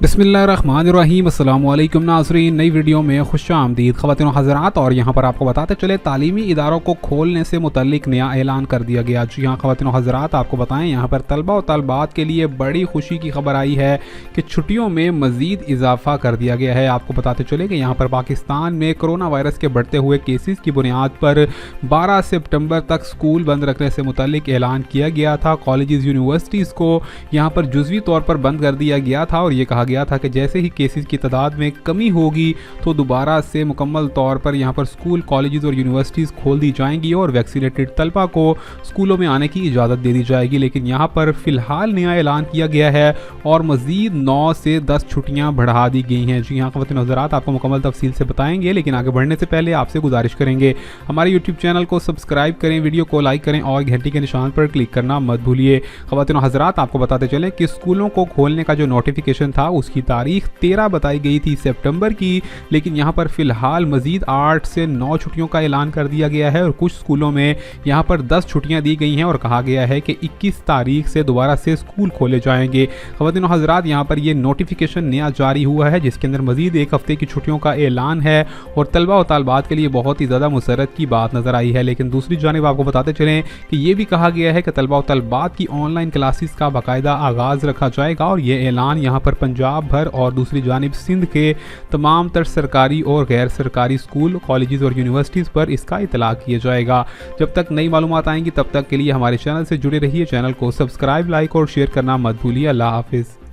बिस्मिल्लाहिर्रहमानिर्रहीम। अस्सलामु अलैकुम नाज़रीन, नई वीडियो में खुश आमदीद ख़वातीन और हज़रात। और यहाँ पर आपको बताते चले तालीमी इदारों को खोलने से मुतल्लिक नया ऐलान कर दिया गया। जी हाँ ख़वातीन और हज़रात, आपको बताएं यहाँ पर तलबा और तलबात के लिए बड़ी खुशी की खबर आई है कि छुट्टियों में मज़ीद इजाफ़ा कर दिया गया है। आपको बताते चले कि यहाँ पर पाकिस्तान में कोरोना वायरस के बढ़ते हुए केसेस की बुनियाद पर 12 सितंबर तक स्कूल बंद रखने से मुतल्लिक ऐलान किया गया था। कॉलेजेस यूनिवर्सिटीज़ को यहाँ पर जुज़वी तौर पर बंद कर दिया गया था और ये कहा गया था कि जैसे ही केसेस की तादाद में कमी होगी तो दोबारा से मुकम्मल तौर पर यहाँ पर स्कूल, कॉलेजेस और यूनिवर्सिटीज़ खोल दी जाएंगी और वैक्सीनेटेड तलबा को स्कूलों में आने की इजाज़त दे दी जाएगी। लेकिन यहाँ पर फ़िलहाल नया ऐलान किया गया है और मज़ीद 9 से 10 छुट्टियाँ बढ़ा दी गई हैं। जी हाँ ख़वातीन और हज़रात, आपको मुकम्मल तफसील से बताएंगे, लेकिन आगे बढ़ने से पहले आपसे गुजारिश करेंगे हमारे यूट्यूब चैनल को सब्सक्राइब करें, वीडियो को लाइक करें और घंटी के निशान पर क्लिक करना मत भूलिए। ख़वातीन और हज़रात, आपको बताते चलें कि स्कूलों को खोलने का जो नोटिफिकेशन था उसकी तारीख 13 बताई गई थी सितंबर की, लेकिन यहाँ पर फ़िलहाल मज़ीद 8 से 9 छुट्टियों का ऐलान कर दिया गया है और कुछ स्कूलों में यहाँ पर 10 छुट्टियाँ दी गई हैं और कहा गया है कि 21 तारीख से दोबारा से स्कूल खोले जाएंगे। ख़वातीन और हज़रात, यहाँ पर ये नोटिफिकेशन नया जारी हुआ है जिसके अंदर मज़ीद एक हफ़्ते की छुट्टियों का ऐलान है और तलबा और तालबात के लिए बहुत ही ज़्यादा मुसरत की बात नज़र आई है। लेकिन दूसरी जानिब आपको बताते चलें कि ये भी कहा गया है कि तलबा और तालबात की ऑनलाइन क्लासेस का बाकायदा आगाज़ रखा जाएगा और ये ऐलान यहाँ पर पंजाब भर और दूसरी जानिब सिंध के तमाम तर सरकारी और गैर सरकारी स्कूल, कॉलेजेस और यूनिवर्सिटीज़ पर इसका इतलाक़ किया जाएगा। जब तक नई मालूमात आएंगी तब तक के लिए हमारे चैनल से जुड़े रहिए। चैनल को सब्सक्राइब, लाइक और शेयर करना मत भूलिए। अल्लाह हाफिज़।